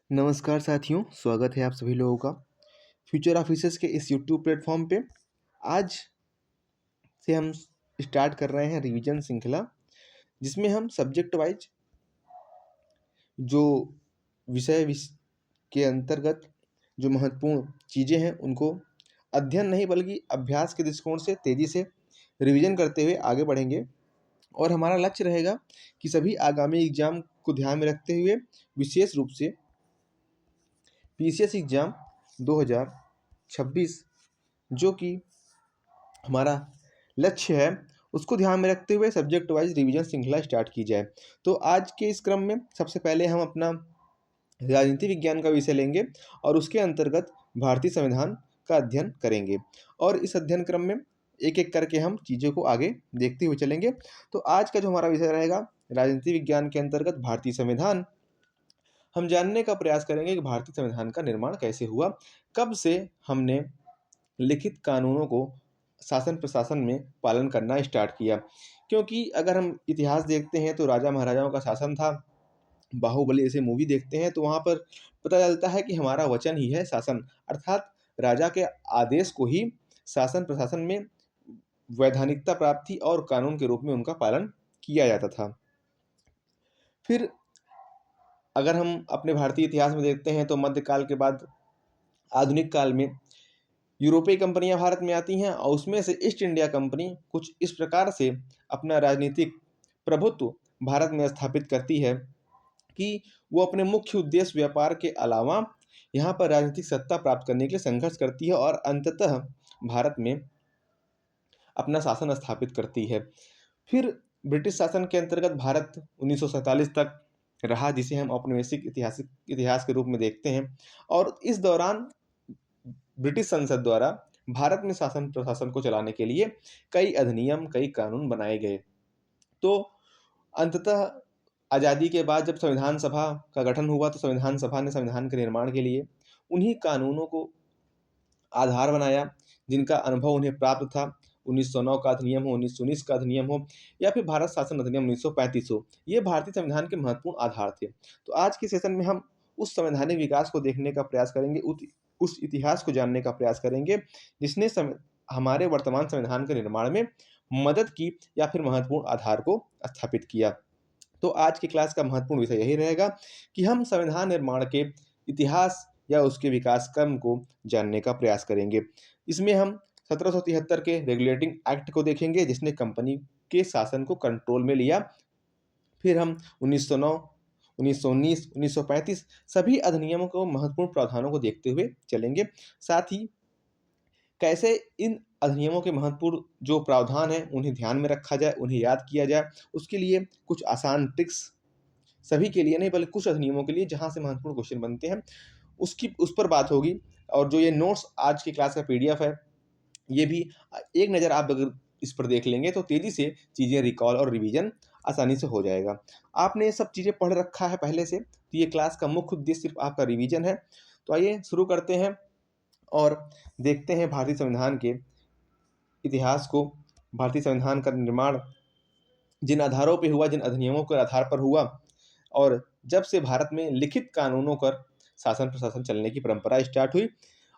नमस्कार साथियों, स्वागत है आप सभी लोगों का फ्यूचर ऑफिसर्स के इस यूट्यूब प्लेटफॉर्म पे। आज से हम स्टार्ट कर रहे हैं रिवीजन श्रृंखला, जिसमें हम सब्जेक्ट वाइज जो के अंतर्गत जो महत्वपूर्ण चीज़ें हैं उनको अध्ययन नहीं बल्कि अभ्यास के दृष्टिकोण से तेज़ी से रिवीजन करते हुए आगे बढ़ेंगे। और हमारा लक्ष्य रहेगा कि सभी आगामी एग्जाम को ध्यान में रखते हुए विशेष रूप से पीसीएस एग्ज़ाम 2026 जो कि हमारा लक्ष्य है, उसको ध्यान में रखते हुए सब्जेक्ट वाइज रिवीजन श्रृंखला स्टार्ट की जाए। तो आज के इस क्रम में सबसे पहले हम अपना राजनीति विज्ञान का विषय लेंगे और उसके अंतर्गत भारतीय संविधान का अध्ययन करेंगे। और इस अध्ययन क्रम में एक-एक करके हम चीज़ों को आगे देखते हुए चलेंगे। तो आज का जो हमारा विषय रहेगा, राजनीति विज्ञान के अंतर्गत भारतीय संविधान। हम जानने का प्रयास करेंगे कि भारतीय संविधान का निर्माण कैसे हुआ, कब से हमने लिखित कानूनों को शासन प्रशासन में पालन करना स्टार्ट किया। क्योंकि अगर हम इतिहास देखते हैं तो राजा महाराजाओं का शासन था। बाहुबली ऐसे मूवी देखते हैं तो वहाँ पर पता चलता है कि हमारा वचन ही है शासन, अर्थात राजा के आदेश को ही शासन प्रशासन में वैधानिकता प्राप्त थी और कानून के रूप में उनका पालन किया जाता था। फिर अगर हम अपने भारतीय इतिहास में देखते हैं तो मध्यकाल के बाद आधुनिक काल में यूरोपीय कंपनियां भारत में आती हैं और उसमें से ईस्ट इंडिया कंपनी कुछ इस प्रकार से अपना राजनीतिक प्रभुत्व भारत में स्थापित करती है कि वो अपने मुख्य उद्देश्य व्यापार के अलावा यहाँ पर राजनीतिक सत्ता प्राप्त करने के लिए संघर्ष करती है और अंततः भारत में अपना शासन स्थापित करती है। फिर ब्रिटिश शासन के अंतर्गत भारत 1947 तक रहा, जिसे हम औपनिवेशिक इतिहास के रूप में देखते हैं। और इस दौरान ब्रिटिश संसद द्वारा भारत में शासन प्रशासन को चलाने के लिए कई अधिनियम, कई कानून बनाए गए। तो अंततः आज़ादी के बाद जब संविधान सभा का गठन हुआ तो संविधान सभा ने संविधान के निर्माण के लिए उन्हीं कानूनों को आधार बनाया जिनका अनुभव उन्हें प्राप्त था। 1909 का अधिनियम हो, 1919 का अधिनियम हो या फिर भारत शासन अधिनियम 1935 हो, ये भारतीय संविधान के महत्वपूर्ण आधार थे। तो आज के सेशन में हम उस संवैधानिक विकास को देखने का प्रयास करेंगे, उस इतिहास को जानने का प्रयास करेंगे जिसने हमारे वर्तमान संविधान के निर्माण में मदद की या फिर महत्वपूर्ण आधार को स्थापित किया। तो आज की क्लास का महत्वपूर्ण विषय यही रहेगा कि हम संविधान निर्माण के इतिहास या उसके विकास क्रम को जानने का प्रयास करेंगे। इसमें हम 1773 के रेगुलेटिंग एक्ट को देखेंगे जिसने कंपनी के शासन को कंट्रोल में लिया। फिर हम 1909, 1919, 1935 सभी अधिनियमों को महत्वपूर्ण प्रावधानों को देखते हुए चलेंगे। साथ ही कैसे इन अधिनियमों के महत्वपूर्ण जो प्रावधान हैं उन्हें ध्यान में रखा जाए, उन्हें याद किया जाए, उसके लिए कुछ आसान ट्रिक्स, सभी के लिए नहीं बल्कि कुछ अधिनियमों के लिए जहाँ से महत्वपूर्ण क्वेश्चन बनते हैं उसकी उस पर बात होगी। और जो ये नोट्स आज की क्लास का पीडीएफ है, ये भी एक नज़र आप अगर इस पर देख लेंगे तो तेज़ी से चीज़ें रिकॉल और रिवीजन आसानी से हो जाएगा। आपने ये सब चीज़ें पढ़ रखा है पहले से, तो ये क्लास का मुख्य उद्देश्य सिर्फ आपका रिवीजन है। तो आइए शुरू करते हैं और देखते हैं भारतीय संविधान के इतिहास को। भारतीय संविधान का निर्माण जिन आधारों पे हुआ, जिन अधिनियमों के आधार पर हुआ और जब से भारत में लिखित कानूनों पर शासन प्रशासन चलने की परंपरा स्टार्ट हुई,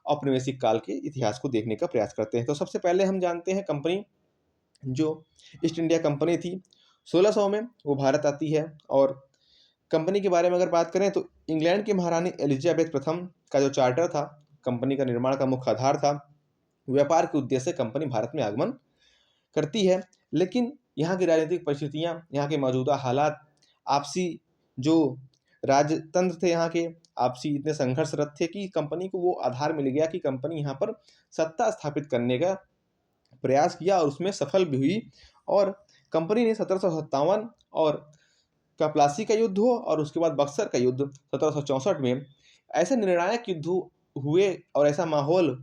औपनिवेशिक काल के इतिहास को देखने का प्रयास करते हैं। तो सबसे पहले हम जानते हैं कंपनी जो ईस्ट इंडिया कंपनी थी, 1600 में वो भारत आती है। और कंपनी के बारे में अगर बात करें तो इंग्लैंड की महारानी एलिजाबेथ प्रथम का जो चार्टर था, कंपनी का निर्माण का मुख्य आधार था। व्यापार के उद्देश्य से कंपनी भारत में आगमन करती है, लेकिन यहाँ की राजनीतिक परिस्थितियाँ, यहाँ के मौजूदा हालात, आपसी जो राजतंत्र थे यहाँ के, आपसी इतने संघर्षरत थे कि कंपनी को वो आधार मिल गया कि कंपनी यहाँ पर सत्ता स्थापित करने का प्रयास किया और उसमें सफल भी हुई। और कंपनी ने 1757 और का प्लासी का युद्ध हो और उसके बाद बक्सर का युद्ध 1764 में ऐसे निर्णायक युद्ध हुए और ऐसा माहौल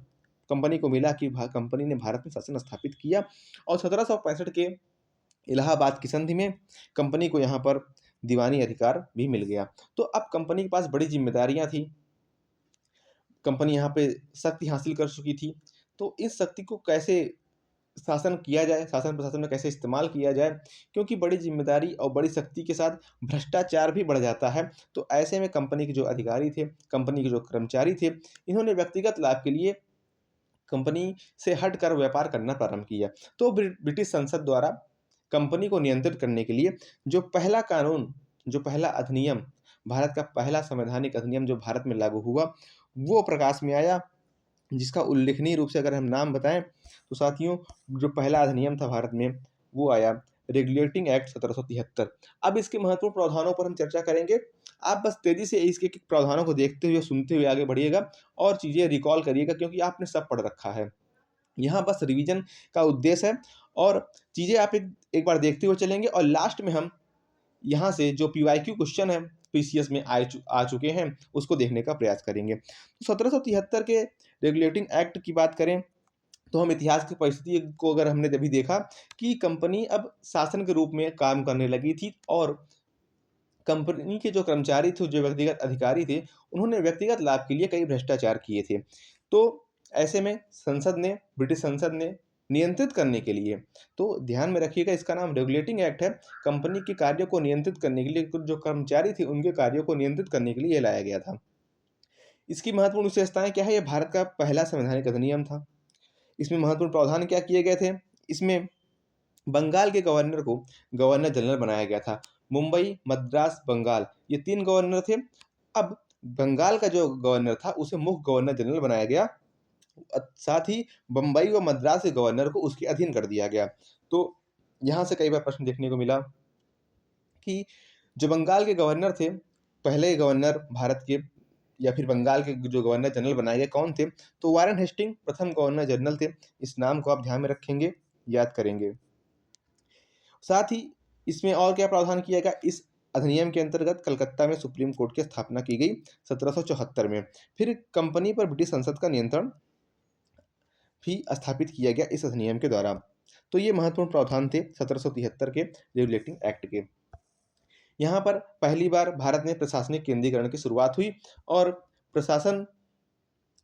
कंपनी को मिला कि कंपनी ने भारत में शासन स्थापित किया। और 1765 के इलाहाबाद की संधि में कंपनी को यहाँ पर दीवानी अधिकार भी मिल गया। तो अब कंपनी के पास बड़ी जिम्मेदारियां थी, कंपनी यहाँ पे शक्ति हासिल कर चुकी थी। तो इस शक्ति को कैसे शासन किया जाए, शासन प्रशासन में कैसे इस्तेमाल किया जाए, क्योंकि बड़ी ज़िम्मेदारी और बड़ी शक्ति के साथ भ्रष्टाचार भी बढ़ जाता है। तो ऐसे में कंपनी के जो अधिकारी थे, कंपनी के जो कर्मचारी थे, इन्होंने व्यक्तिगत लाभ के लिए कंपनी से हटकर व्यापार करना प्रारंभ किया। तो ब्रिटिश संसद द्वारा कंपनी को नियंत्रित करने के लिए जो पहला कानून, जो पहला अधिनियम, भारत का पहला संवैधानिक अधिनियम जो भारत में लागू हुआ, वो प्रकाश में आया, जिसका उल्लेखनीय रूप से अगर हम नाम बताएँ, तो साथियों, जो पहला अधिनियम था भारत में, वो आया रेगुलेटिंग एक्ट 1773। अब इसके महत्वपूर्ण प्रावधानों पर हम चर्चा करेंगे। आप बस तेज़ी से इसके एक-एक प्रावधानों को देखते हुए, सुनते हुए आगे बढ़िएगा और चीज़ें रिकॉल करिएगा, क्योंकि आपने सब पढ़ रखा है। यहाँ बस रिवीजन का उद्देश्य है और चीज़ें आप एक एक बार देखते हुए चलेंगे और लास्ट में हम यहाँ से जो पीवाईक्यू क्वेश्चन है, पीसीएस में आ चुके हैं, उसको देखने का प्रयास करेंगे। तो 1773 के रेगुलेटिंग एक्ट की बात करें, तो हम इतिहास की परिस्थिति को अगर हमने अभी देखा कि कंपनी अब शासन के रूप में काम करने लगी थी और कंपनी के जो कर्मचारी थे, जो व्यक्तिगत अधिकारी थे, उन्होंने व्यक्तिगत लाभ के लिए कई भ्रष्टाचार किए थे। तो ऐसे में संसद ने, ब्रिटिश संसद ने नियंत्रित करने के लिए, तो ध्यान में रखिएगा इसका नाम रेगुलेटिंग एक्ट है, कंपनी के कार्यों को नियंत्रित करने के लिए, कुछ जो कर्मचारी थे उनके कार्यों को नियंत्रित करने के लिए ये लाया गया था। इसकी महत्वपूर्ण विशेषताएँ क्या है? ये भारत का पहला संवैधानिक अधिनियम था। इसमें महत्वपूर्ण प्रावधान क्या किए गए थे? इसमें बंगाल के गवर्नर को गवर्नर जनरल बनाया गया था। मुंबई, मद्रास, बंगाल, ये 3 गवर्नर थे। अब बंगाल का जो गवर्नर था उसे मुख्य गवर्नर जनरल बनाया गया। साथ ही बम्बई व मद्रास के गवर्नर को उसके अधीन कर दिया गया। तो यहाँ से कई बार प्रश्न देखने को मिला कि जो बंगाल के गवर्नर थे, पहले गवर्नर भारत के या फिर बंगाल के जो गवर्नर जनरल बनाए गए कौन थे? तो वारेन हेस्टिंग प्रथम गवर्नर जनरल थे। इस नाम को आप ध्यान में रखेंगे, याद करेंगे। साथ ही इसमें और क्या प्रावधान किया गया? इस अधिनियम के अंतर्गत कलकत्ता में सुप्रीम कोर्ट की स्थापना की गई 1774 में। फिर कंपनी पर ब्रिटिश संसद का नियंत्रण भी स्थापित किया गया इस अधिनियम के द्वारा। तो ये महत्वपूर्ण प्रावधान थे 1773 के रेगुलेटिंग एक्ट के। यहाँ पर पहली बार भारत में प्रशासनिक केंद्रीकरण की शुरुआत हुई और प्रशासन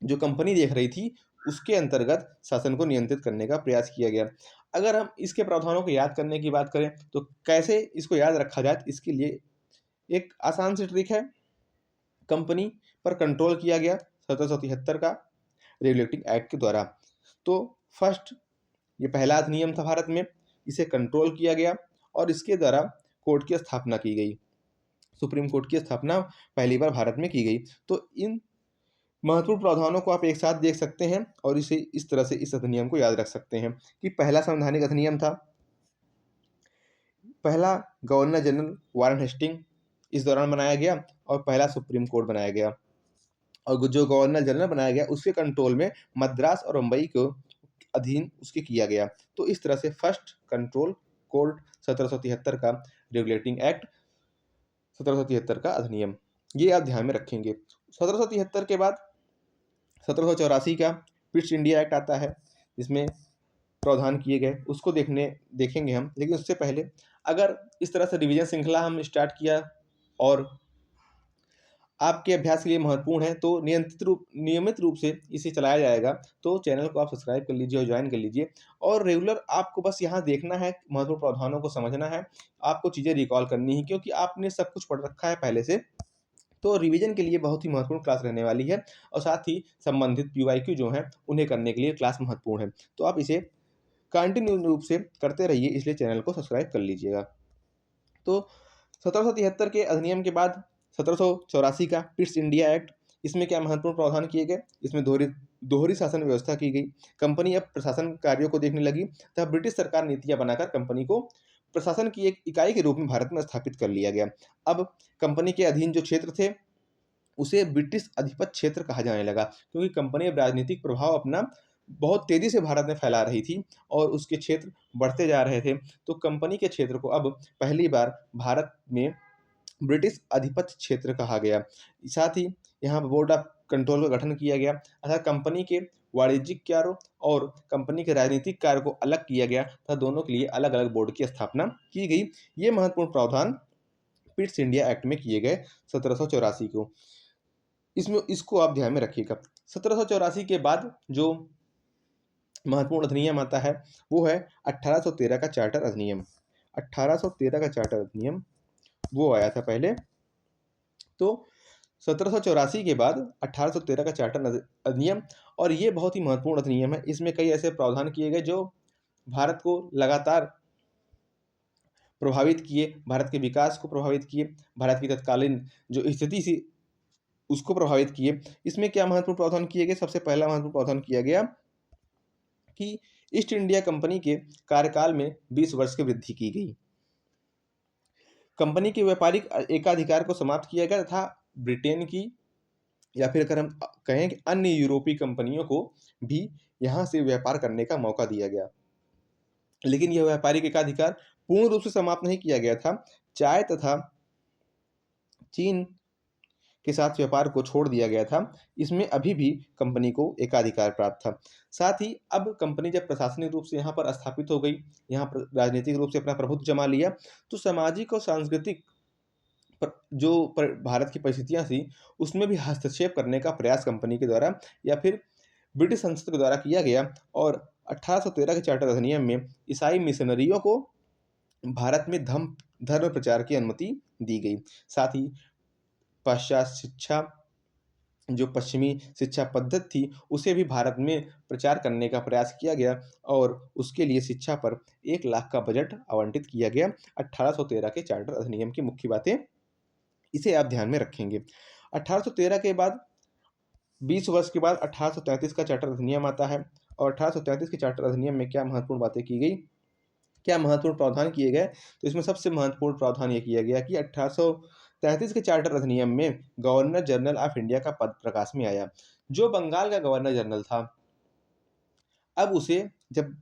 जो कंपनी देख रही थी, उसके अंतर्गत शासन को नियंत्रित करने का प्रयास किया गया। अगर हम इसके प्रावधानों को याद करने की बात करें, तो कैसे इसको याद रखा जाए, इसके लिए एक आसान सी ट्रिक है। कंपनी पर कंट्रोल किया गया 1773 का रेगुलेटिंग एक्ट के द्वारा। तो फर्स्ट, ये पहला अधिनियम था भारत में, इसे कंट्रोल किया गया और इसके द्वारा कोर्ट की स्थापना की गई। सुप्रीम कोर्ट की स्थापना पहली बार भारत में की गई। तो इन महत्वपूर्ण प्रावधानों को आप एक साथ देख सकते हैं और इसे इस तरह से इस अधिनियम को याद रख सकते हैं कि पहला संवैधानिक अधिनियम था, पहला गवर्नर जनरल वारेन हेस्टिंग इस दौरान बनाया गया और पहला सुप्रीम कोर्ट बनाया गया और जो गवर्नर जनरल बनाया गया उसके कंट्रोल में मद्रास और मुंबई को अधीन उसके किया गया। तो इस तरह से फर्स्ट कंट्रोल कोर्ट 1773 का रेगुलेटिंग एक्ट, 1773 का अधिनियम, ये आप ध्यान में रखेंगे। 1773 के बाद 1784 का पिट्स इंडिया एक्ट आता है, जिसमें प्रावधान किए गए, उसको देखेंगे हम। लेकिन उससे पहले अगर इस तरह से रिवीजन श्रृंखला हम स्टार्ट किया और आपके अभ्यास के लिए महत्वपूर्ण है, तो नियमित रूप से इसे चलाया जाएगा। तो चैनल को आप सब्सक्राइब कर लीजिए और ज्वाइन कर लीजिए और रेगुलर आपको बस यहाँ देखना है, महत्वपूर्ण प्रावधानों को समझना है, आपको चीज़ें रिकॉल करनी है, क्योंकि आपने सब कुछ पढ़ रखा है पहले से। तो रिवीजन के लिए बहुत ही महत्वपूर्ण क्लास रहने वाली है और साथ ही संबंधित पीवाईक्यू जो हैं, उन्हें करने के लिए क्लास महत्वपूर्ण है। तो आप इसे कंटिन्यू रूप से करते रहिए, इसलिए चैनल को सब्सक्राइब कर लीजिएगा। तो 1773 के अधिनियम के बाद 1784 का पिट्स इंडिया एक्ट, इसमें क्या महत्वपूर्ण प्रावधान किए गए? इसमें दोहरी शासन व्यवस्था की गई। कंपनी अब प्रशासन कार्यों को देखने लगी, तब ब्रिटिश सरकार नीतियाँ बनाकर कंपनी को प्रशासन की एक इकाई के रूप में भारत में स्थापित कर लिया गया। अब कंपनी के अधीन जो क्षेत्र थे, उसे ब्रिटिश अधिपत्य क्षेत्र कहा जाने लगा, क्योंकि कंपनी अब राजनीतिक प्रभाव अपना बहुत तेज़ी से भारत में फैला रही थी और उसके क्षेत्र बढ़ते जा रहे थे। तो कंपनी के क्षेत्र को अब पहली बार भारत में ब्रिटिश अधिपत्य क्षेत्र कहा गया। साथ ही यहाँ बोर्ड ऑफ कंट्रोल का गठन किया गया, अर्थात कंपनी के वाणिज्यिक कार्यों और कंपनी के राजनीतिक कार्य को अलग किया गया तथा दोनों के लिए अलग-अलग बोर्ड की स्थापना की गई। ये महत्वपूर्ण प्रावधान पिट्स इंडिया एक्ट में किए गए 1784 को। इसको आप ध्यान में रखिएगा। 1784 के बाद जो महत्वपूर्ण अधिनियम आता है वो है 1813 का चार्टर अधिनियम। 1813 का चार्टर अधिनियम वो आया था पहले। तो 1784 के बाद 1813 का चार्टर अधिनियम, और ये बहुत ही महत्वपूर्ण अधिनियम है। इसमें कई ऐसे प्रावधान किए गए जो भारत को लगातार प्रभावित किए, भारत के विकास को प्रभावित किए, भारत की तत्कालीन जो स्थिति थी उसको प्रभावित किए। इसमें क्या महत्वपूर्ण प्रावधान किए गए? सबसे पहला महत्वपूर्ण प्रावधान किया गया कि ईस्ट इंडिया कंपनी के कार्यकाल में 20 वर्ष की वृद्धि की गई। कंपनी के व्यापारिक एकाधिकार को समाप्त किया गया तथा ब्रिटेन की, या फिर अगर हम कहें कि अन्य यूरोपीय कंपनियों को भी यहाँ से व्यापार करने का मौका दिया गया। लेकिन यह व्यापारिक एकाधिकार पूर्ण रूप से समाप्त नहीं किया गया था। चाय तथा चीन के साथ व्यापार को छोड़ दिया गया था। इसमें अभी भी कंपनी को एकाधिकार प्राप्त था। साथ ही अब कंपनी जब प्रशासनिक रूप से यहाँ पर स्थापित हो गई, यहाँ पर राजनीतिक रूप से अपना प्रभुत्व जमा लिया, तो सामाजिक और सांस्कृतिक भारत की परिस्थितियाँ थी उसमें भी हस्तक्षेप करने का प्रयास कंपनी के द्वारा या फिर ब्रिटिश संसद के द्वारा किया गया। और 1813 के चार्टर अधिनियम में ईसाई मिशनरियों को भारत में धर्म प्रचार की अनुमति दी गई। साथ ही पाश्चात्य शिक्षा, जो पश्चिमी शिक्षा पद्धति थी, उसे भी भारत में प्रचार करने का प्रयास किया गया और उसके लिए शिक्षा पर 1 लाख का बजट आवंटित किया गया। 1813 के चार्टर अधिनियम की मुख्य बातें इसे आप ध्यान में रखेंगे। 1813 के बाद 20 वर्ष के बाद 1833 का चार्टर अधिनियम आता है। और 1833 के चार्टर अधिनियम में क्या महत्वपूर्ण बातें की गई, क्या महत्वपूर्ण प्रावधान किए गए? तो इसमें सबसे महत्वपूर्ण प्रावधान ये किया गया कि 1833 के चार्टर अधिनियम में गवर्नर जनरल ऑफ इंडिया का पद प्रकाश में आया। जो बंगाल का गवर्नर जनरल था, अब उसे जब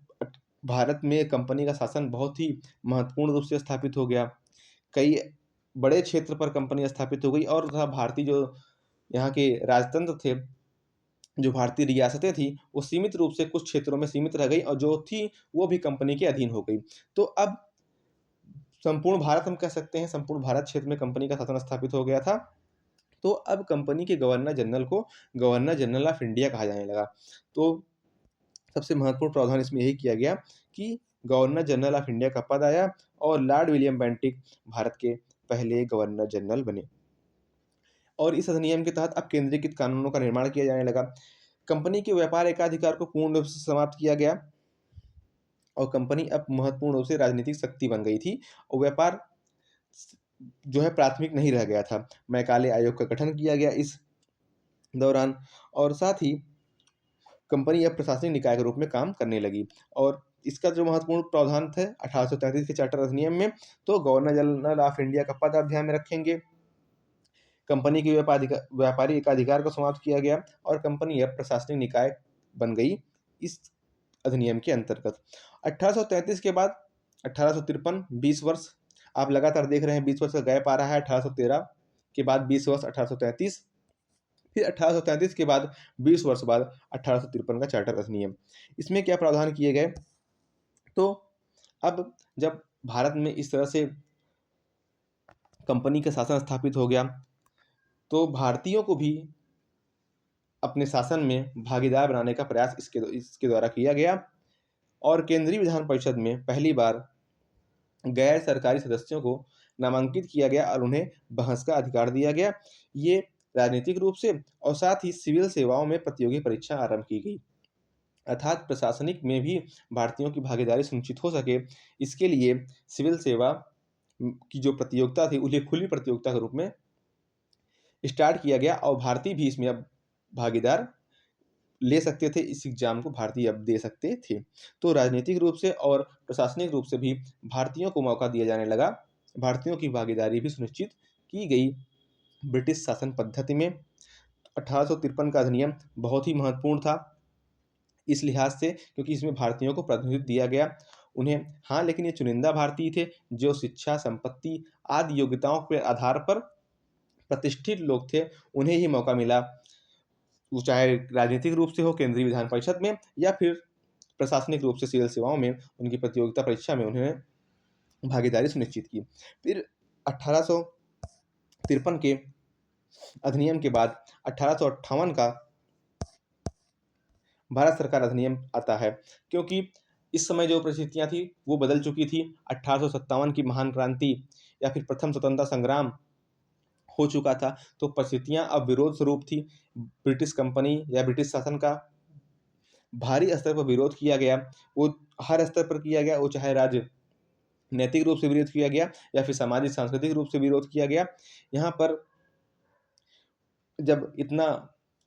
भारत में कंपनी का शासन बहुत ही महत्वपूर्ण रूप से स्थापित हो गया, कई बड़े क्षेत्र पर कंपनी स्थापित हो गई और तथा भारतीय जो यहाँ के राजतंत्र थे, जो भारतीय रियासतें थी, वो सीमित रूप से कुछ क्षेत्रों में सीमित रह गई और जो थी वो भी कंपनी के अधीन हो गई। तो अब संपूर्ण भारत, हम कह सकते हैं संपूर्ण भारत क्षेत्र में कंपनी का शासन स्थापित हो गया था। तो अब कंपनी के गवर्नर जनरल को गवर्नर जनरल ऑफ इंडिया कहा जाने लगा। तो सबसे महत्वपूर्ण प्रावधान इसमें यही किया गया कि गवर्नर जनरल ऑफ इंडिया का पद आया और लॉर्ड विलियम बेंटिक भारत के पहले गवर्नर जनरल बने। और इस अधिनियम के तहत अब केंद्रीकृत कानूनों का निर्माण किया जाने लगा। कंपनी के व्यापार एकाधिकार को पूर्ण रूप से समाप्त किया गया और कंपनी अब महत्वपूर्ण रूप से राजनीतिक शक्ति बन गई थी और व्यापार जो है प्राथमिक नहीं रह गया था। मैकाले आयोग का गठन किया गया इस दौरान और साथ ही कंपनी अब प्रशासनिक निकाय के रूप में काम करने लगी। और इसका जो महत्वपूर्ण प्रावधान थे 1833 के चार्टर अधिनियम में, तो गवर्नर जनरल ऑफ इंडिया का पद आप ध्यान में रखेंगे। कंपनी के व्यापारी एकाधिकार को समाप्त किया गया और कंपनी अब प्रशासनिक निकाय बन गई इस अधिनियम के अंतर्गत। 1833 के बाद 1853, 20 वर्ष आप लगातार देख रहे हैं, 20 वर्ष का गैप आ रहा है। 1813 के बाद 20 वर्ष 1833, फिर 1833 के बाद 20 वर्ष बाद 1853 का चार्टर अधिनियम। इसमें क्या प्रावधान किए गए? तो अब जब भारत में इस तरह से कंपनी का शासन स्थापित हो गया, तो भारतीयों को भी अपने शासन में भागीदार बनाने का प्रयास इसके द्वारा किया गया और केंद्रीय विधान परिषद में पहली बार गैर सरकारी सदस्यों को नामांकित किया गया और उन्हें बहस का अधिकार दिया गया। ये राजनीतिक रूप से और साथ ही सिविल सेवाओं में प्रतियोगी परीक्षा आरंभ की गई, अर्थात प्रशासनिक में भी भारतीयों की भागीदारी सुनिश्चित हो सके, इसके लिए सिविल सेवा की जो प्रतियोगिता थी उन्हें खुली प्रतियोगिता के रूप में स्टार्ट किया गया और भारतीय भी इसमें अब भागीदार ले सकते थे। इस एग्जाम को भारतीय अब दे सकते थे। तो राजनीतिक रूप से और प्रशासनिक रूप से भी भारतीयों को मौका दिया जाने लगा, भारतीयों की भागीदारी भी सुनिश्चित की गई ब्रिटिश शासन पद्धति में। 1853 का अधिनियम बहुत ही महत्वपूर्ण था इस लिहाज से क्योंकि इसमें भारतीयों को प्रतिनिधित्व दिया गया उन्हें। हाँ, लेकिन ये चुनिंदा भारतीय थे जो शिक्षा, संपत्ति आदि योग्यताओं के आधार पर प्रतिष्ठित लोग थे, उन्हें ही मौका मिला, वो चाहे राजनीतिक रूप से हो केंद्रीय विधान परिषद में या फिर प्रशासनिक रूप से सिविल सेवाओं में उनकी प्रतियोगिता परीक्षा में उन्हें भागीदारी सुनिश्चित की। फिर 1853 के अधिनियम के बाद 1858 का भारत सरकार अधिनियम आता है, क्योंकि इस समय जो परिस्थितियाँ थी वो बदल चुकी थी। 1857 की महान क्रांति या फिर प्रथम स्वतंत्रता संग्राम हो चुका था, तो परिस्थितियाँ अब विरोध स्वरूप थी। ब्रिटिश कंपनी या ब्रिटिश शासन का भारी स्तर पर विरोध किया गया। वो हर स्तर पर किया गया, वो चाहे राजनैतिक रूप से विरोध किया गया या फिर सामाजिक सांस्कृतिक रूप से विरोध किया गया। यहाँ पर जब इतना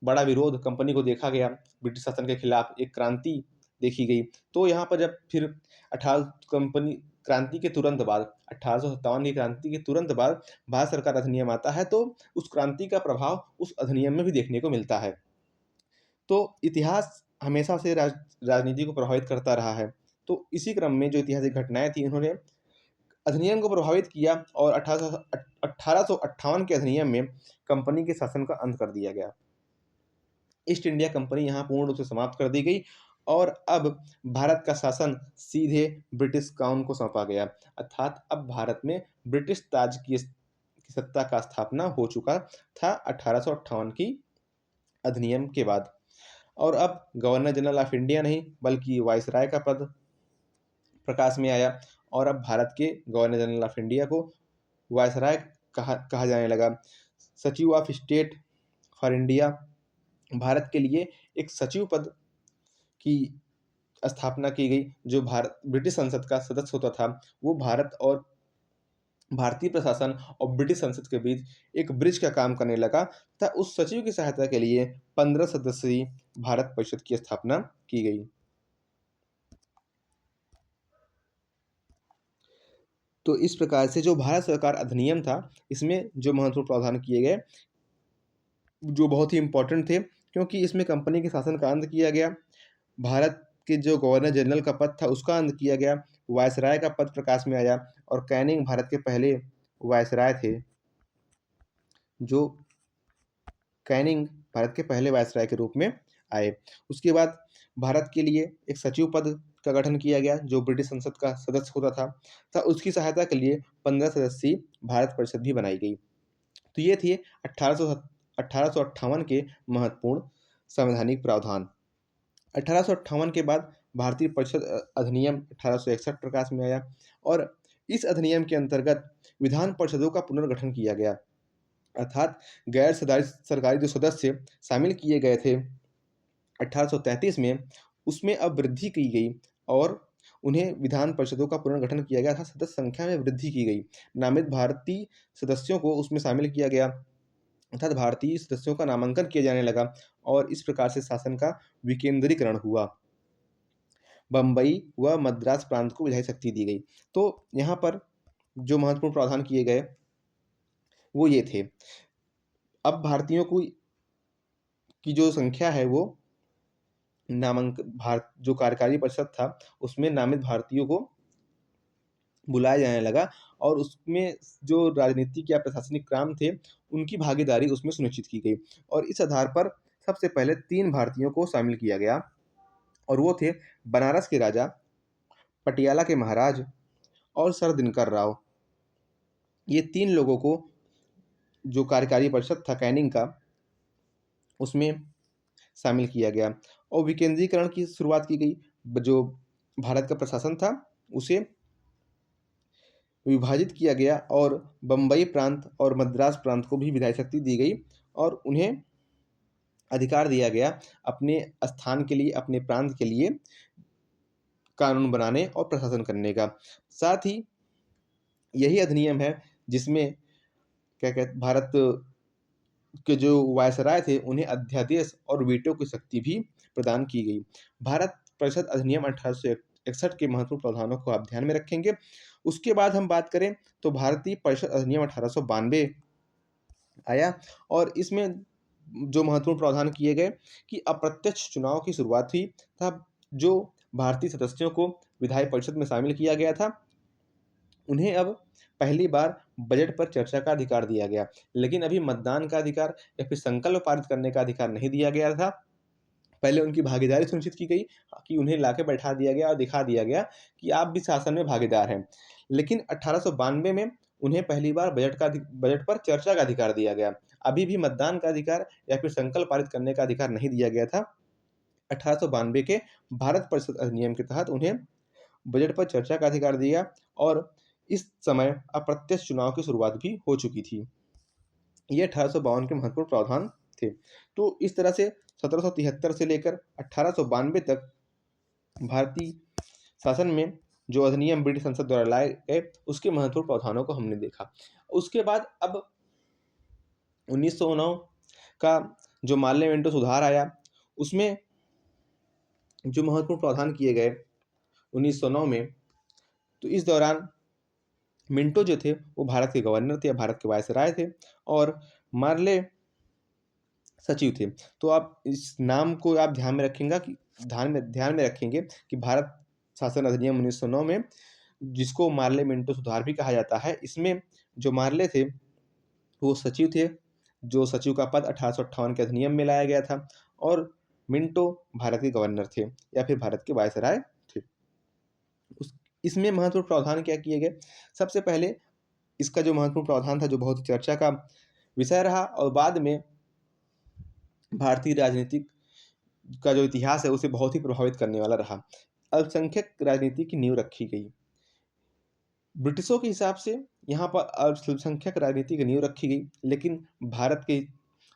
बड़ा विरोध कंपनी को देखा गया, ब्रिटिश शासन के खिलाफ एक क्रांति देखी गई, तो यहाँ पर जब फिर 18 कंपनी क्रांति के तुरंत बाद 1857 की क्रांति के तुरंत बाद भारत सरकार अधिनियम आता है, तो उस क्रांति का प्रभाव उस अधिनियम में भी देखने को मिलता है। तो इतिहास हमेशा से राजनीति को प्रभावित करता रहा है। तो इसी क्रम में जो ऐतिहासिक घटनाएँ थी, उन्होंने अधिनियम को प्रभावित किया और 1858 के अधिनियम में कंपनी के शासन का अंत कर दिया गया। ईस्ट इंडिया कंपनी यहाँ पूर्ण रूप से समाप्त कर दी गई और अब भारत का शासन सीधे ब्रिटिश क्राउन को सौंपा गया, अर्थात अब भारत में ब्रिटिश ताज की सत्ता का स्थापना हो चुका था 1858 की अधिनियम के बाद। और अब गवर्नर जनरल ऑफ इंडिया नहीं बल्कि वाइसराय का पद प्रकाश में आया और अब भारत के गवर्नर जनरल ऑफ इंडिया को वाइसराय कहा जाने लगा। सचिव of state for India, Bharat के लिए एक सचिव पद की स्थापना की गई। जो भारत ब्रिटिश संसद का सदस्य होता था, वो भारत और भारतीय प्रशासन और ब्रिटिश संसद के बीच एक ब्रिज का काम करने लगा तथा उस सचिव की सहायता के लिए 15 सदस्यीय भारत परिषद की स्थापना की गई। तो इस प्रकार से जो भारत सरकार अधिनियम था, इसमें जो महत्वपूर्ण प्रावधान किए गए, जो बहुत ही इम्पोर्टेंट थे, क्योंकि इसमें कंपनी के शासन का अंत किया गया, भारत के जो गवर्नर जनरल का पद था उसका अंत किया गया, वायसराय का पद प्रकाश में आया और कैनिंग भारत के पहले वायसराय थे। जो कैनिंग भारत के पहले वायसराय के रूप में आए। उसके बाद भारत के लिए एक सचिव पद का गठन किया गया जो ब्रिटिश संसद का सदस्य होता था तथा उसकी सहायता के लिए 15 सदस्यीय भारत परिषद भी बनाई गई। तो ये थे 1858 के महत्वपूर्ण संवैधानिक प्रावधान। 1858 के बाद भारतीय परिषद अधिनियम 1861 प्रकाश में आया और इस अधिनियम के अंतर्गत विधान परिषदों का पुनर्गठन किया गया, अर्थात गैर सरकारी जो सदस्य शामिल किए गए थे 1833 में, उसमें अब वृद्धि की गई और उन्हें विधान परिषदों का पुनर्गठन किया गया था। सदस्य संख्या में वृद्धि की गई, नामित भारतीय सदस्यों को उसमें शामिल किया गया, अर्थात भारतीय सदस्यों का नामांकन किया जाने लगा और इस प्रकार से शासन का विकेंद्रीकरण हुआ। बम्बई व मद्रास प्रांत को विधायी शक्ति दी गई। तो यहाँ पर जो महत्वपूर्ण प्रावधान किए गए वो ये थे। अब भारतीयों की जो संख्या है वो जो कार्यकारी परिषद था उसमें नामित भारतीयों को बुलाया जाने लगा और उसमें जो राजनीतिक या प्रशासनिक काम थे उनकी भागीदारी उसमें सुनिश्चित की गई और इस आधार पर सबसे पहले 3 भारतीयों को शामिल किया गया और वो थे बनारस के राजा, पटियाला के महाराज और सर दिनकर राव। ये 3 लोगों को जो कार्यकारी परिषद था कैनिंग का उसमें शामिल किया गया और विकेंद्रीकरण की शुरुआत की गई। जो भारत का प्रशासन था उसे विभाजित किया गया और बम्बई प्रांत और मद्रास प्रांत को भी विधायी शक्ति दी गई और उन्हें अधिकार दिया गया अपने स्थान के लिए, अपने प्रांत के लिए कानून बनाने और प्रशासन करने का। साथ ही यही अधिनियम है जिसमें क्या कहते भारत के जो वायसराय थे उन्हें अध्यादेश और वीटो की शक्ति भी प्रदान की गई। भारत परिषद अधिनियम 1861 के महत्वपूर्ण प्रावधानों को आप ध्यान में रखेंगे। उसके बाद हम बात करें तो भारतीय परिषद अधिनियम 1892 आया और इसमें जो महत्वपूर्ण प्रावधान किए गए कि अप्रत्यक्ष चुनाव की शुरुआत हुई तथा जो भारतीय सदस्यों को विधायी परिषद में शामिल किया गया था उन्हें अब पहली बार बजट पर चर्चा का अधिकार दिया गया, लेकिन अभी मतदान का अधिकार या फिर संकल्प पारित करने का अधिकार नहीं दिया गया था। पहले उनकी भागीदारी सुनिश्चित की गई कि उन्हें लाके बैठा दिया गया और दिखा दिया गया कि आप भी शासन में भागीदार हैं, लेकिन 1892 में उन्हें पहली बार बजट पर चर्चा का अधिकार दिया गया। अभी भी मतदान का अधिकार या फिर संकल्प पारित करने का अधिकार नहीं दिया गया था। 1892 के भारत परिषद अधिनियम के तहत उन्हें बजट पर चर्चा का अधिकार दिया और इस समय अप्रत्यक्ष चुनाव की शुरुआत भी हो चुकी थी। ये 1852 के महत्वपूर्ण प्रावधान थे। तो इस तरह से 1773 से लेकर 1892 तक भारतीय शासन में जो अधिनियम ब्रिटिश संसद द्वारा लाए गए, उसके महत्वपूर्ण प्रावधानों को हमने देखा। उसके बाद अब 1909 का जो मार्ले मिंटो सुधार आया, उसमें जो महत्वपूर्ण प्रावधान किए गए 1909 में, तो इस दौरान मिंटो जो थे वो भारत के गवर्नर थे या भारत के वायसराय थे और मार्ले सचिव थे। तो आप इस नाम को आप ध्यान में रखेंगे कि ध्यान में रखेंगे कि भारत शासन अधिनियम 1909 में, जिसको मार्ले मिंटो सुधार भी कहा जाता है, इसमें जो मार्ले थे वो सचिव थे, जो सचिव का पद 1858 के अधिनियम में लाया गया था और मिंटो भारत के गवर्नर थे या फिर भारत के वायसराय थे। इसमें महत्वपूर्ण प्रावधान क्या किए गए? सबसे पहले इसका जो महत्वपूर्ण प्रावधान था, जो बहुत चर्चा का विषय रहा और बाद में भारतीय राजनीतिक का जो इतिहास है उसे बहुत ही प्रभावित करने वाला रहा। अल्पसंख्यक राजनीति की नींव रखी गई। ब्रिटिशों के हिसाब से यहाँ पर अल्पसंख्यक राजनीति की नींव रखी गई, लेकिन भारत की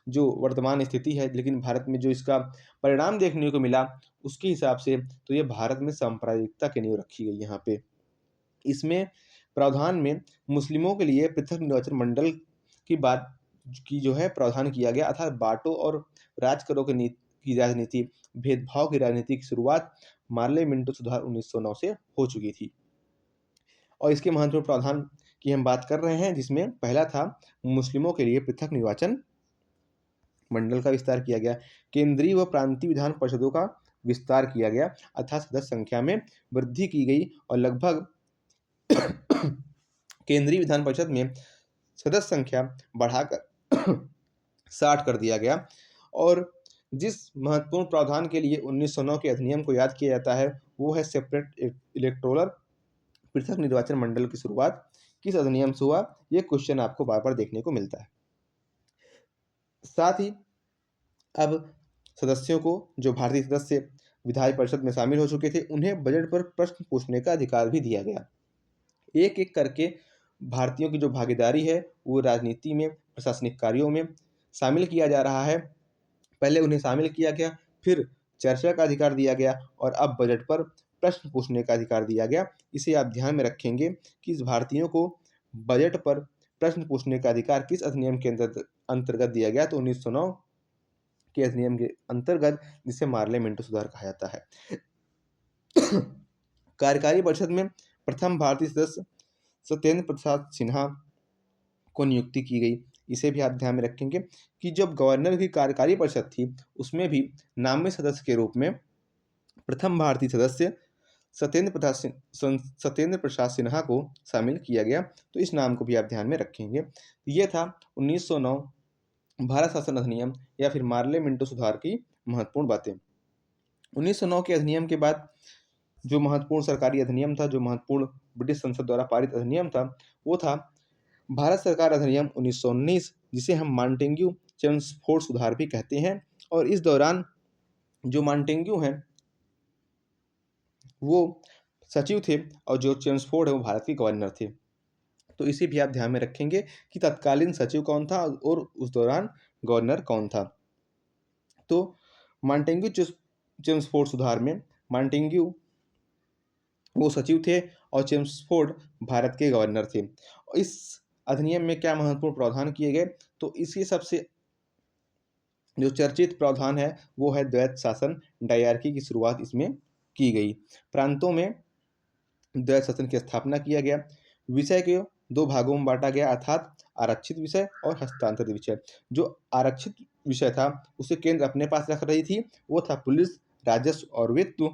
जो वर्तमान स्थिति है, लेकिन भारत में जो इसका परिणाम देखने को मिला, उसके हिसाब से तो ये भारत में सांप्रदायिकता की नींव रखी गई यहाँ पे। इसमें प्रावधान में मुस्लिमों के लिए पृथक निर्वाचन मंडल की बात की जो है प्रावधान किया गया, अर्थात बांटो और राज करो की राजनीति, भेदभाव की राजनीति की शुरुआत मार्ले मिंटो सुधार 1909 से हो चुकी थी। और इसके महत्वपूर्ण प्रावधान की हम बात कर रहे हैं, जिसमें पहला था मुस्लिमों के लिए पृथक निर्वाचन मंडल का विस्तार किया गया, केंद्रीय व प्रांतीय विधान परिषदों का विस्तार किया गया, अर्थात सदस्य संख्या में वृद्धि की गई और लगभग केंद्रीय विधान परिषद में सदस्य संख्या बढ़ाकर 60 कर दिया गया। और जिस महत्वपूर्ण प्रावधान के लिए 1909 के अधिनियम को याद किया जाता है, वो है सेपरेट इलेक्टोरल, पृथक निर्वाचन मंडल की शुरुआत किस अधिनियम से हुआ? ये क्वेश्चन आपको बार बार देखने को मिलता है। साथ ही अब सदस्यों को, जो भारतीय सदस्य विधायी परिषद में शामिल हो चुके थे, उन्हें बजट पर प्रश्न पूछने का अधिकार भी दिया गया। एक एक करके भारतीयों की जो भागीदारी है वो राजनीति में, प्रशासनिक कार्यों में शामिल किया जा रहा है। पहले उन्हें शामिल किया गया, फिर चर्चा का अधिकार दिया गया और अब बजट पर प्रश्न पूछने का अधिकार दिया गया। इसे आप ध्यान में रखेंगे कि इस भारतीयों को बजट पर प्रश्न पूछने का अधिकार किस अधिनियम के अंतर्गत दिया गया? तो 1909 के अधिनियम के अंतर्गत, जिसे मार्ले मिंटो सुधार कहा जाता है। कार्यकारी परिषद में प्रथम भारतीय सदस्य सत्येंद्र प्रसाद सिन्हा को नियुक्ति की गई। इसे भी आप ध्यान में रखेंगे कि जब गवर्नर की कार्यकारी परिषद थी, उसमें भी नामी सदस्य के रूप में प्रथम भारतीय सदस्य सत्येंद्र प्रसाद सिन्हा को शामिल किया गया। तो इस नाम को भी आप ध्यान में रखेंगे। ये था 1909 भारत शासन अधिनियम या फिर मार्ले मिंटो सुधार की महत्वपूर्ण बातें। 1909 के अधिनियम के बाद जो महत्वपूर्ण सरकारी अधिनियम था, जो महत्वपूर्ण ब्रिटिश संसद द्वारा पारित अधिनियम था, वो था भारत सरकार अधिनियम 1919, जिसे हम मांटेग्यू चेम्सफोर्ड सुधार भी कहते हैं। और इस दौरान जो मांटेग्यू हैं वो सचिव थे और जो चेम्सफोर्ड है वो भारत के गवर्नर थे। तो इसे भी आप ध्यान में रखेंगे कि तत्कालीन सचिव कौन था और उस दौरान गवर्नर कौन था। तो मांटेग्यू चेम्सफोर्ड सुधार में मांटेग्यू वो सचिव थे और चेम्सफोर्ड भारत के गवर्नर थे। इस अधिनियम में क्या महत्वपूर्ण प्रावधान किए गए? तो इसके सबसे जो चर्चित प्रावधान है वो है द्वैत शासन, डायरकी की शुरुआत इसमें की गई। प्रांतों में द्वैत शासन की स्थापना किया गया। विषय को दो भागों में बांटा गया, अर्थात आरक्षित विषय और हस्तांतरित विषय। जो आरक्षित विषय था उसे केंद्र अपने पास रख रही थी, वो था पुलिस, राजस्व और वित्त।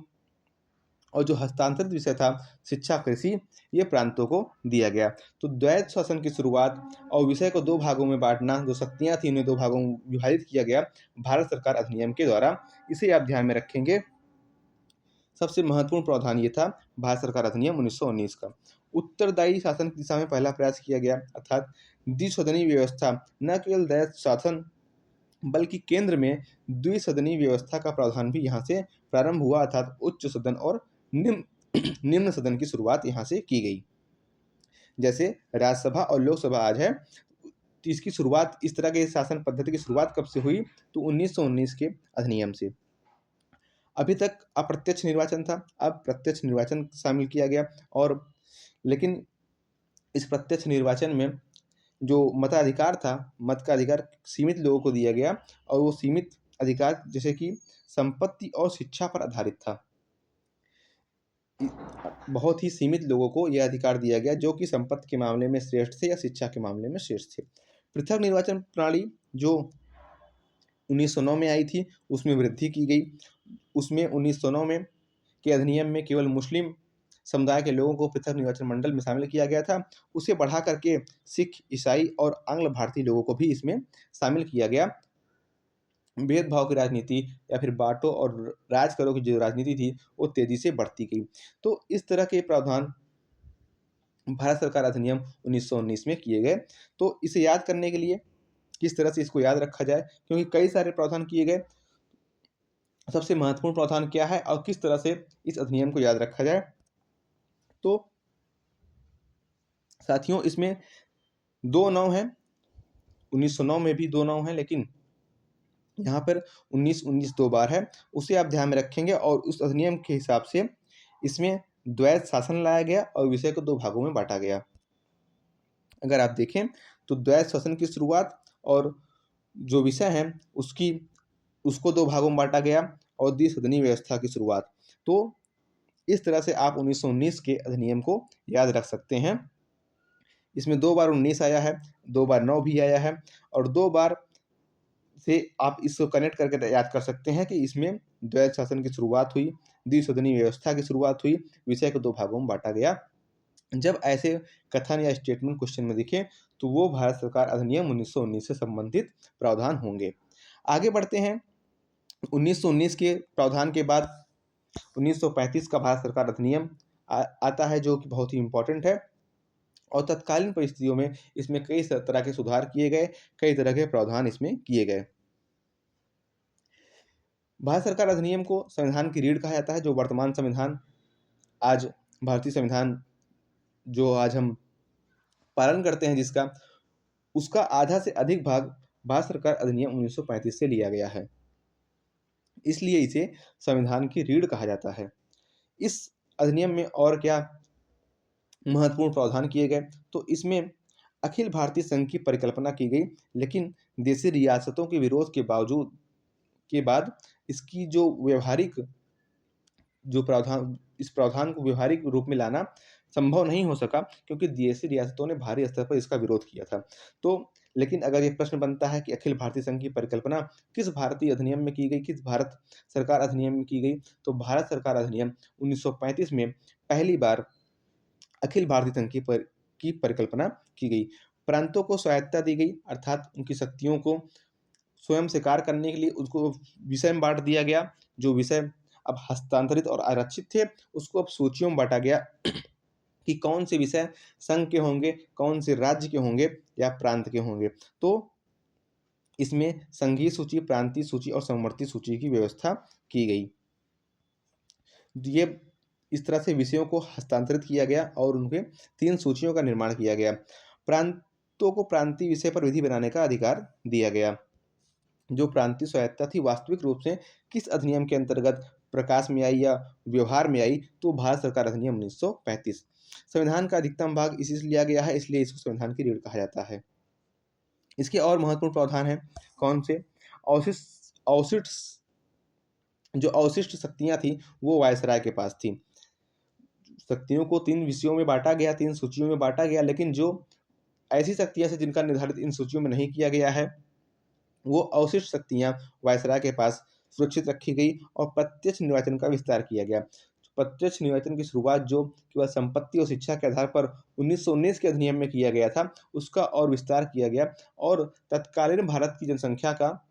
और जो हस्तांतरित विषय था शिक्षा, कृषि, ये प्रांतों को दिया गया। तो द्वैत शासन की शुरुआत और विषय को दो भागों में बांटना, जो शक्तियां थी उन्हें दो भागों में विभाजित किया गया भारत सरकार अधिनियम के द्वारा। इसे आप ध्यान में रखेंगे। सबसे महत्वपूर्ण प्रावधान ये था भारत सरकार अधिनियम 1919 का। उत्तरदायी शासन की दिशा में पहला प्रयास किया गया, अर्थात द्विसदनीय व्यवस्था, न केवल द्वैत शासन बल्कि केंद्र में द्विसदनीय व्यवस्था का प्रावधान भी यहाँ से प्रारंभ हुआ, अर्थात उच्च सदन और निम्न निम्न सदन की शुरुआत यहाँ से की गई। जैसे राज्यसभा और लोकसभा आज है, तो इसकी शुरुआत, इस तरह के शासन पद्धति की शुरुआत कब से हुई? तो 1919 के अधिनियम से। अभी तक अप्रत्यक्ष निर्वाचन था, अब प्रत्यक्ष निर्वाचन शामिल किया गया। और लेकिन इस प्रत्यक्ष निर्वाचन में जो मताधिकार था, मत का अधिकार सीमित लोगों को दिया गया, और वो सीमित अधिकार जैसे कि संपत्ति और शिक्षा पर आधारित था। बहुत ही सीमित लोगों को यह अधिकार दिया गया जो कि संपत्ति के मामले में श्रेष्ठ थे या शिक्षा के मामले में श्रेष्ठ थे। पृथक निर्वाचन प्रणाली जो 1909 में आई थी, उसमें वृद्धि की गई। उसमें 1909 में के अधिनियम में केवल मुस्लिम समुदाय के लोगों को पृथक निर्वाचन मंडल में शामिल किया गया था। उसे बढ़ा करके सिख, ईसाई और आंग्ल भारतीय लोगों को भी इसमें शामिल किया गया। भेदभाव की राजनीति या फिर बांटो और राज करो की जो राजनीति थी, वो तेजी से बढ़ती गई। तो इस तरह के प्रावधान भारत सरकार अधिनियम 1919 में किए गए। तो इसे याद करने के लिए किस तरह से इसको याद रखा जाए, क्योंकि कई सारे प्रावधान किए गए, सबसे महत्वपूर्ण प्रावधान क्या है और किस तरह से इस अधिनियम को याद रखा जाए। तो साथियों, इसमें 2 9 है, 1909 में भी 2 9 है, लेकिन यहाँ पर 1919 दो बार है, उसे आप ध्यान में रखेंगे। और उस अधिनियम के हिसाब से इसमें द्वैध शासन लाया गया और विषय को 2 भागों में बांटा गया। अगर आप देखें तो द्वैध शासन की शुरुआत और जो विषय है उसको 2 भागों में बांटा गया, और द्विसदनीय व्यवस्था की शुरुआत। तो इस तरह से आप 1919 के अधिनियम को याद रख सकते हैं। इसमें 2 बार 19 आया है, 2 बार 9 भी आया है, और 2 बार से आप इसको कनेक्ट करके याद कर सकते हैं कि इसमें द्वैध शासन की शुरुआत हुई, द्विसदनीय व्यवस्था की शुरुआत हुई, विषय को 2 भागों में बांटा गया। जब ऐसे कथन या स्टेटमेंट क्वेश्चन में दिखे तो वो भारत सरकार अधिनियम 1919 से संबंधित प्रावधान होंगे। आगे बढ़ते हैं। 1919 के प्रावधान के बाद 1935 का भारत सरकार अधिनियम आता है, जो कि बहुत ही इम्पोर्टेंट है। और तत्कालीन परिस्थितियों में इसमें कई तरह के सुधार किए गए, कई तरह के प्रावधान इसमें किए गए। भारत सरकार अधिनियम को संविधान की रीढ़ कहा जाता है। जो वर्तमान संविधान, आज भारतीय संविधान जो आज हम पालन करते हैं जिसका, उसका आधा से अधिक भाग भारत सरकार अधिनियम 1935 से लिया गया है, इसलिए इसे संविधान की रीढ़ कहा जाता है। इस अधिनियम में और क्या महत्वपूर्ण प्रावधान किए गए, तो इसमें अखिल भारतीय संघ की परिकल्पना की गई, लेकिन देशी रियासतों के विरोध के बाद इसकी जो व्यवहारिक जो प्रावधान, इस प्रावधान को व्यवहारिक रूप में लाना संभव नहीं हो सका, क्योंकि देशी रियासतों ने भारी स्तर पर इसका विरोध किया था। तो लेकिन अगर ये प्रश्न बनता है कि अखिल भारतीय संघ की परिकल्पना किस भारतीय अधिनियम में की गई, किस भारत सरकार अधिनियम में की गई, तो भारत सरकार अधिनियम 1935 में पहली बार अखिल भारतीय संघ की परिकल्पना की गई। प्रांतों को स्वायत्तता दी गई, अर्थात उनकी शक्तियों को स्वयं से कार्य करने के लिए उसको विषय में बांट दिया गया। जो विषय अब हस्तांतरित और आरक्षित थे, उसको अब सूचियों में बांटा गया कि कौन से विषय संघ के होंगे, कौन से राज्य के होंगे या प्रांत के होंगे। तो इसमें संघीय सूची, प्रांतीय सूची और समवर्ती सूची की व्यवस्था की गई। ये इस तरह से विषयों को हस्तांतरित किया गया और उनके 3 सूचियों का निर्माण किया गया। प्रांतों को प्रांतीय विषय पर विधि बनाने का अधिकार दिया गया। जो प्रांतीय स्वायत्तता थी वास्तविक रूप से किस अधिनियम के अंतर्गत प्रकाश में आई या व्यवहार में आई, तो भारत सरकार अधिनियम 1935। संविधान का अधिकतम भाग इसी से लिया गया है, इसलिए इसको संविधान की रीढ़ कहा जाता है। इसके और महत्वपूर्ण प्रावधान हैं, कौन से? अवशिष्ट जो अवशिष्ट शक्तियां थी वो वायसराय के पास थी। शक्तियों को 3 विषयों में बांटा गया, 3 सूचियों में बांटा गया, लेकिन जो ऐसी शक्तियां हैं जिनका निर्धारित इन सूचियों में नहीं किया गया है, वो अवशिष्ट शक्तियां वायसराय के पास सुरक्षित रखी गई और प्रत्यक्ष निर्वाचन का विस्तार किया गया। प्रत्यक्ष निर्वाचन की शुरुआत जो केवल संपत्ति और शिक्षा के आधार पर 1919 के अधिनियम में किया गया था, उसका और विस्तार किया गया, और तत्कालीन भारत की जनसंख्या का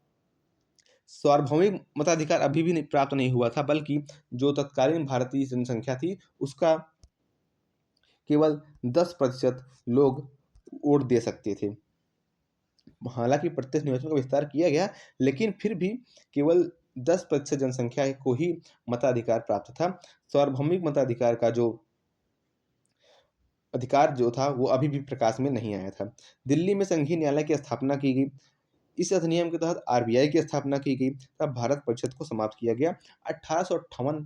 सार्वभौमिक मताधिकार अभी भी प्राप्त नहीं हुआ था, बल्कि जो तत्कालीन भारतीय जनसंख्या थी उसका केवल 10% लोग वोट दे सकते थे। हालांकि प्रत्यक्ष निर्वाचन का विस्तार किया गया, लेकिन फिर भी केवल 10% जनसंख्या को ही मताधिकार प्राप्त था। सार्वभौमिक मताधिकार का जो अधिकार जो था वो अभी भी प्रकाश में नहीं आया था। दिल्ली में संघीय न्यायालय की स्थापना की गई। इस अधिनियम के तहत आरबीआई की स्थापना की गई। तब भारत परिषद को समाप्त किया गया। 1858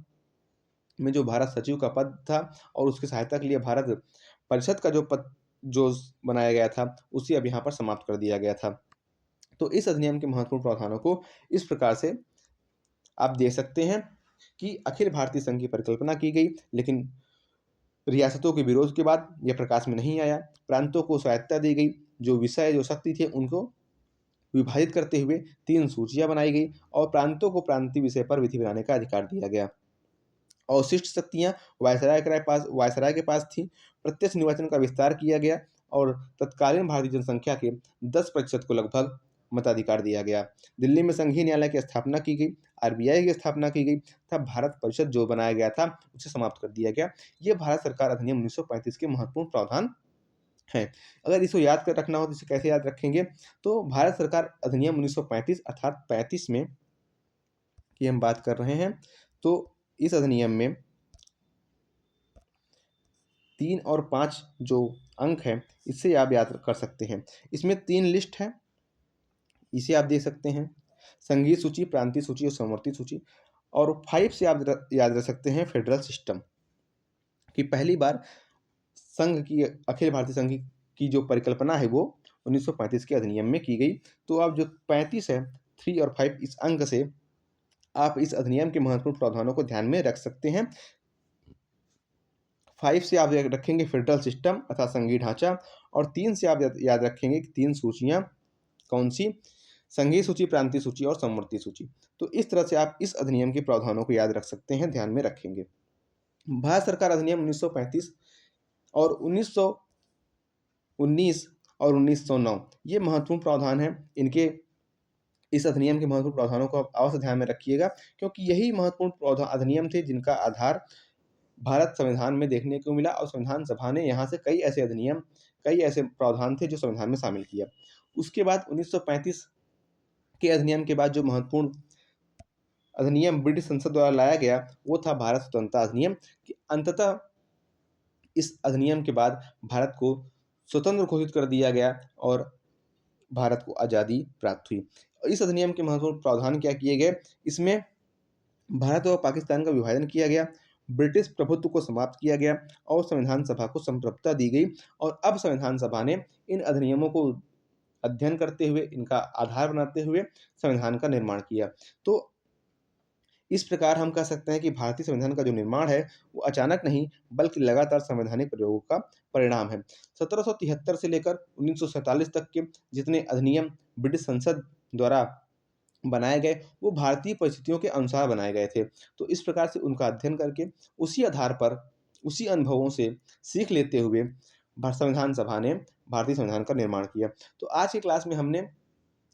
में जो भारत सचिव का पद था और उसकी सहायता के लिए भारत परिषद का जो पद जो बनाया गया था, उसे अब यहाँ पर समाप्त कर दिया गया था। तो इस अधिनियम के महत्वपूर्ण प्रावधानों को इस प्रकार से आप देख सकते हैं कि अखिल भारतीय संघ की परिकल्पना की गई, लेकिन रियासतों के विरोध के बाद यह प्रकाश में नहीं आया। प्रांतों को स्वायत्तता दी गई। जो विषय जो शक्ति थे उनको विभाजित करते हुए 3 सूचियां बनाई गई और प्रांतों को प्रांतीय विषय पर विधि बनाने का अधिकार दिया गया। अवशिष्ट शक्तियां वायसराय के पास थी। प्रत्यक्ष निर्वाचन का विस्तार किया गया और तत्कालीन भारतीय जनसंख्या के 10% को लगभग मताधिकार दिया गया। दिल्ली में संघीय न्यायालय की स्थापना की गई। आरबीआई की स्थापना की गई। तब भारत परिषद जो बनाया गया था उसे समाप्त कर दिया गया। ये भारत सरकार अधिनियम 1935 के महत्वपूर्ण प्रावधान हैं। अगर इसको याद कर रखना हो तो इसे कैसे याद रखेंगे, तो भारत सरकार अधिनियम 1935 अर्थात 35 में की हम बात कर रहे हैं। तो इस अधिनियम में 3 और 5 जो अंक है इससे आप याद कर सकते हैं। इसमें 3 लिस्ट है, इसे आप देख सकते हैं। संघीय सूची, प्रांतीय सूची और समवर्ती सूची। और 5 से आप याद रख सकते हैं फेडरल सिस्टम, कि पहली बार संघ की अखिल भारतीय संघ की जो परिकल्पना है वो 1935 के अधिनियम में की गई। तो आप जो 35 है, 3 और 5, इस अंक से आप इस अधिनियम के महत्वपूर्ण प्रावधानों को ध्यान में रख सकते हैं। 5 से आप रखेंगे फेडरल सिस्टम अर्थात संघीय ढांचा, और 3 से आप याद रखेंगे कि 3 सूचियां कौन सी, संघीय सूची, प्रांतीय सूची और समवर्ती सूची। तो इस तरह से आप इस अधिनियम के प्रावधानों को याद रख सकते हैं, ध्यान में रखेंगे। भारत सरकार अधिनियम 1935 और 1919 और 1909 ये महत्वपूर्ण प्रावधान हैं। इनके इस अधिनियम के महत्वपूर्ण प्रावधानों को आप अवश्य ध्यान में रखिएगा, क्योंकि यही महत्वपूर्ण अधिनियम थे जिनका आधार भारत संविधान में देखने को मिला और संविधान सभा ने यहाँ से कई ऐसे अधिनियम, कई ऐसे प्रावधान थे जो संविधान में शामिल किया। उसके बाद 1935 के अधिनियम के बाद जो महत्वपूर्ण अधिनियम ब्रिटिश संसद द्वारा लाया गया वो था भारत स्वतंत्रता अधिनियम, कि अंततः इस अधिनियम के बाद भारत को स्वतंत्र घोषित कर दिया गया और भारत को आज़ादी प्राप्त हुई। इस अधिनियम के महत्वपूर्ण प्रावधान क्या किए गए, इसमें भारत और पाकिस्तान का विभाजन किया गया, ब्रिटिश प्रभुत्व को समाप्त किया गया और संविधान सभा को संप्रभुता दी गई। और अब संविधान सभा ने इन अधिनियमों को अध्ययन करते हुए, इनका आधार बनाते हुए संविधान का निर्माण किया। तो इस प्रकार हम कह सकते हैं कि भारतीय संविधान का जो निर्माण है वो अचानक नहीं बल्कि लगातार संवैधानिक प्रयोगों का परिणाम है। 1773 से लेकर 1947 तक के जितने अधिनियम ब्रिटिश संसद द्वारा बनाए गए वो भारतीय परिस्थितियों के अनुसार बनाए गए थे। तो इस प्रकार से उनका अध्ययन करके उसी आधार पर, उसी अनुभवों से सीख लेते हुए संविधान सभा ने भारतीय संविधान का निर्माण किया। तो आज की क्लास में हमने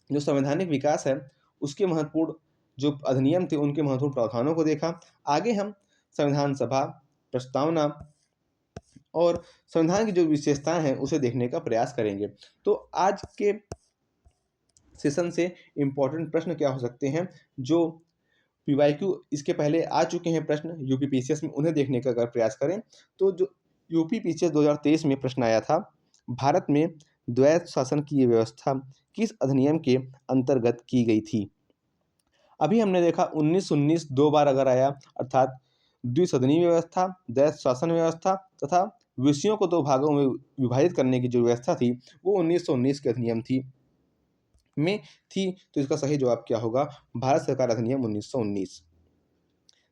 जो संवैधानिक विकास है उसके महत्वपूर्ण जो अधिनियम थे उनके महत्वपूर्ण प्रावधानों को देखा। आगे हम संविधान सभा, प्रस्तावना और संविधान की जो विशेषताएं हैं उसे देखने का प्रयास करेंगे। तो आज के सेशन से इम्पोर्टेंट प्रश्न क्या हो सकते हैं, जो पीवाईक्यू इसके पहले आ चुके हैं प्रश्न यूपीपीसीएस में, उन्हें देखने का अगर प्रयास करें तो जो यूपीपीसीएस 2023 में प्रश्न आया था, भारत में द्वैध शासन की ये व्यवस्था किस अधिनियम के अंतर्गत की गई थी। अभी हमने देखा 1919 2 बार अगर आया, अर्थात द्विसदनीय व्यवस्था, द्वैध शासन व्यवस्था तथा विषयों को 2 भागों में विभाजित करने की जो व्यवस्था थी वो 1919 के अधिनियम में थी। तो इसका सही जवाब क्या होगा, भारत सरकार अधिनियम 1919।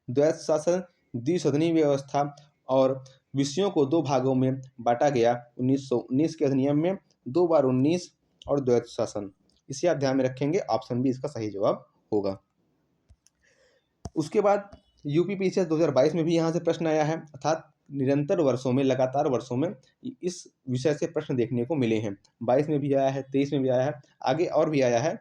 द्वैध शासन, द्विसदनीय व्यवस्था और विषयों को 2 भागों में बांटा गया 1919 के अधिनियम में, 2 बार 19 और द्वैध शासन, इसे आप ध्यान में रखेंगे, ऑप्शन बी इसका सही जवाब होगा। उसके बाद यूपीपीसीएस 2022 में भी यहाँ से प्रश्न आया है, अर्थात निरंतर वर्षों में, लगातार वर्षों में इस विषय से प्रश्न देखने को मिले हैं। 22 में भी आया है, 23 में भी आया है, आगे और भी आया है,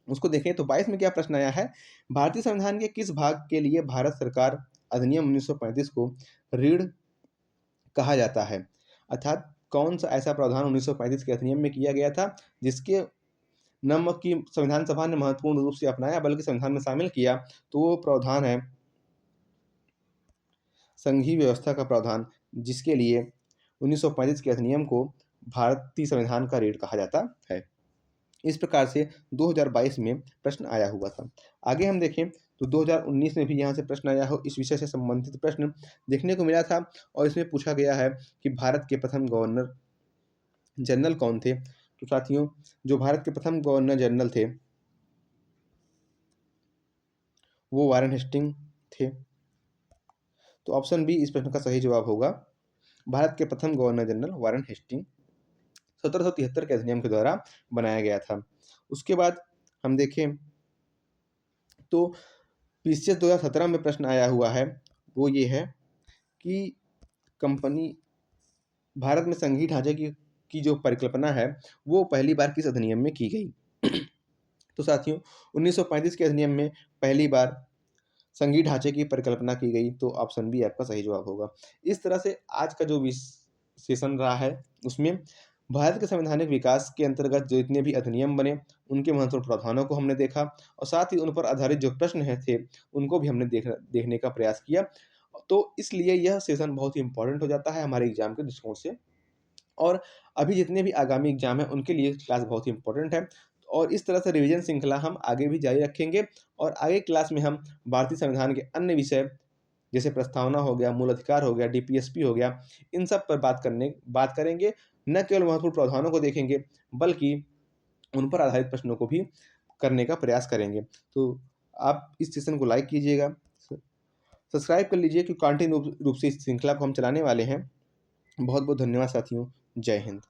उसको देखें। तो 22 में क्या प्रश्न आया है, भारतीय संविधान के किस भाग के लिए भारत सरकार अधिनियम 1935 को रीढ़ कहा जाता है, अर्थात कौन सा ऐसा प्रावधान 1935 के अधिनियम में किया गया था जिसके नमक की संविधान सभा ने महत्वपूर्ण रूप से अपनाया बल्कि संविधान में शामिल किया, तो वो प्रावधान है संघीय व्यवस्था का प्रावधान, जिसके लिए 1935 के अधिनियम को भारतीय संविधान का रीढ़ कहा जाता है। इस प्रकार से 2022 में प्रश्न आया हुआ था। आगे हम देखें तो 2019 में भी यहाँ से प्रश्न आया हो, इस विषय से संबंधित प्रश्न देखने को मिला था और इसमें पूछा गया है कि भारत के प्रथम गवर्नर जनरल कौन थे। तो साथियों, जो भारत के प्रथम गवर्नर जनरल थे वो वारेन हेस्टिंग थे। तो ऑप्शन बी इस प्रश्न का सही जवाब होगा। भारत के प्रथम गवर्नर जनरल वारेन हेस्टिंग 1773 के अधिनियम के द्वारा बनाया गया था। उसके बाद हम देखें तो पीसीएस 2017 में प्रश्न आया हुआ है, वो ये है कि कंपनी भारत में संघीय ढांचे की जो परिकल्पना है वो पहली बार किस अधिनियम में की गई। तो साथियों, 1935 के अधिनियम में पहली बार संघीय ढांचे की परिकल्पना की गई, तो ऑप्शन बी आपका सही जवाब होगा। इस तरह से आज का जो सेशन रहा है उसमें भारत के संवैधानिक विकास के अंतर्गत जो इतने भी अधिनियम बने उनके महत्वपूर्ण प्रावधानों को हमने देखा और साथ ही उन पर आधारित जो प्रश्न थे उनको भी हमने देखने का प्रयास किया। तो इसलिए यह सेशन बहुत ही इंपॉर्टेंट हो जाता है हमारे एग्जाम के दृष्टिकोण से, और अभी जितने भी आगामी एग्जाम हैं उनके लिए क्लास बहुत ही इंपॉर्टेंट है। और इस तरह से रिवीजन श्रृंखला हम आगे भी जारी रखेंगे और आगे क्लास में हम भारतीय संविधान के अन्य विषय जैसे प्रस्तावना हो गया, मूल अधिकार हो गया, डीपीएसपी हो गया, इन सब पर बात करेंगे। न केवल महत्वपूर्ण प्रावधानों को देखेंगे बल्कि उन पर आधारित प्रश्नों को भी करने का प्रयास करेंगे। तो आप इस सेशन को लाइक कीजिएगा, सब्सक्राइब कर लीजिए, क्योंकि कंटिन्यू रूप से इस श्रृंखला को हम चलाने वाले हैं। बहुत बहुत धन्यवाद साथियों। जय हिंद।